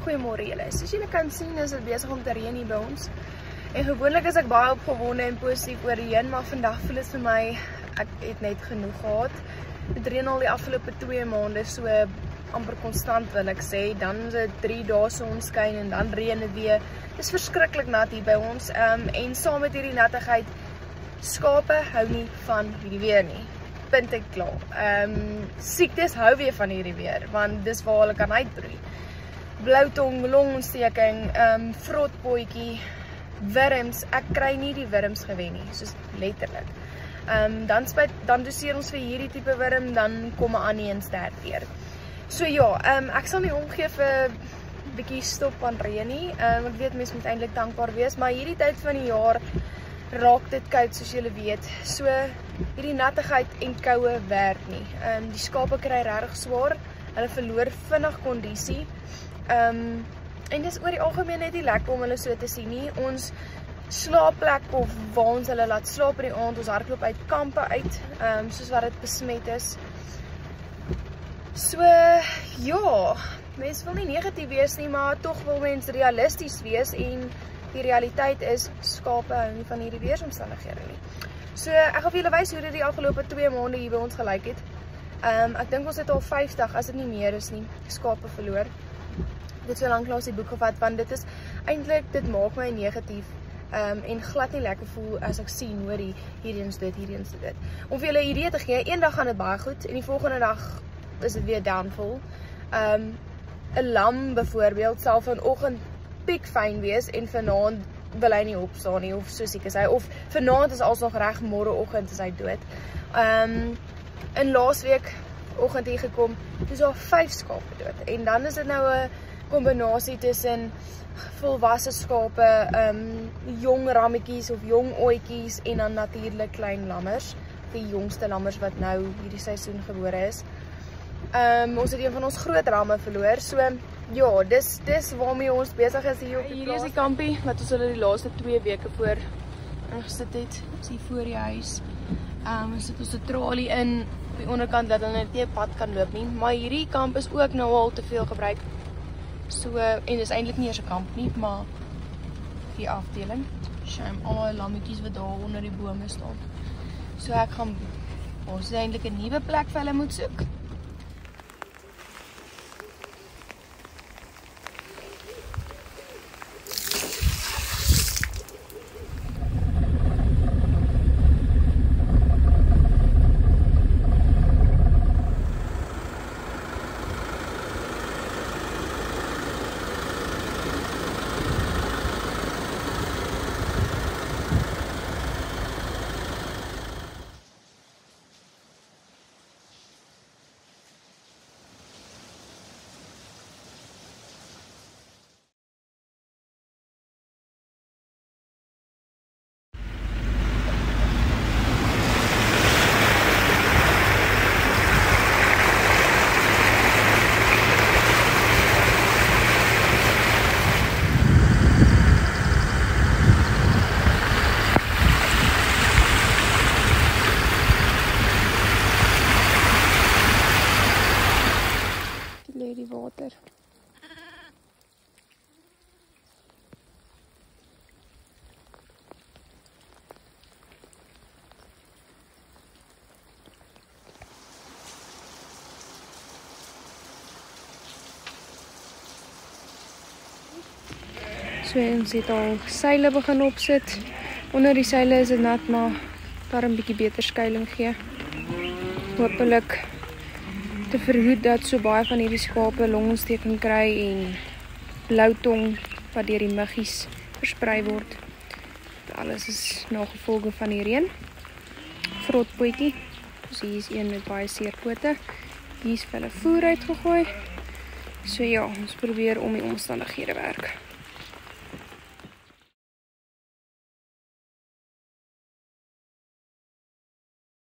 Goeiemôre julle. Soos julle kan sien is dit besig om te reën hier by ons. En gewoonlik is ek baie opgewonde en positief oor reën, maar vandag voel dit vir my ek het net genoeg gehad. Dit reën al die afgelope 2 maande so amper konstant wil ek sê. Dan is dit 3 dae sonskyn en dan reën dit weer. Dit is verskriklik nat hier by ons. En saam met hierdie nattigheid, skape hou nie van hierdie weer nie. Punt en klaar. Siektes hou weer van hierdie weer, want dis waar hulle kan uitbroei. Bloutong, longontsteking, vrotpotjie, wurms. Ek kry nie die wurms gewen nie, soos letterlik. Dan doseer ons vir hierdie tipe wurm, dan kom 'n ander een sterk weer. So ja, ek sal nie omgee vir 'n bietjie stop aan reën nie. Ek weet mense moet eintlik dankbaar wees, maar hierdie tyd van die jaar raak dit koud soos julle weet. So hierdie nattigheid en koue werk nie. Die skape kry regtig swaar. Hulle verloor vinnig kondisie. En dis oor die algemeen net nie lekker om hulle so te sien nie. Ons slaapplek of waar ons hulle laat slaap in die aand, ons hardloop uit kampe uit, soos wat dit besmet is. So ja, mens wil nie negatief wees nie, maar tog wil mens realisties wees en die realiteit is, skape hou nie van hierdie weersomstandighede nie. So ek gaan vir julle wys hoe dit die afgelope 2 maande hier by ons gelyk het. Ek dink ons het al 50, as dit nie meer is nie, skape verloor. Dit so lank langs die boek gevat, want dit is eintlik, dit maak my negatief en glad nie lekker voel as ek sien, hoor hierdie is dit, hierdie is dit. Om vir julle 'n idee te gee, een dag gaan dit baie goed en die volgende dag is dit weer downfall. 'n Lam byvoorbeeld sal vanoggend piekfyn wees en vanaand wil hy nie opstaan nie, of so siek is hy, of vanaand is alsnog reg, môreoggend is hy dood. In laasweek oggend hier gekom, dis al 5 skape dood. En dan is dit nou 'n kombinasie tussen volwasse skape, jong rammetjies of jong ooitjies en dan natuurlik klein lammers, die jongste lammers wat nou hierdie seisoen gebore is. Ons het een van ons groot ramme verloor, so ja, dis waarmee ons besig is hier op die plaas. Hierdie is die kampie wat ons hulle die laaste 2 weke voor ingesit het. Dis hier voor die huis. Ons sit ons 'n tralie in op die onderkant dat hulle net nie 'n pad kan loop nie, maar hierdie kamp is ook nou al te veel gebruik. So, en dis eintlik nie eers 'n kamp nie, maar die afdeling. Shame, al die lammetjies wat daar onder die bome staan. So ek gaan, ons het eintlik 'n nuwe plek vir hulle moet soek. Die water. So ons het al seile begin opsit. Onder die seile is dit nat, maar daar 'n bietjie beter skuiling gee. Hoopelik te verhoed dat so baie van hierdie skape longontsteking kry en bloutong wat deur die muggies versprei word. Alles is nagevolge van die reën. Vrotpotjie. So hier is een met baie seerpote. Hier is vir hulle voer uitgegooi. So ja, ons probeer om die omstandighede werk.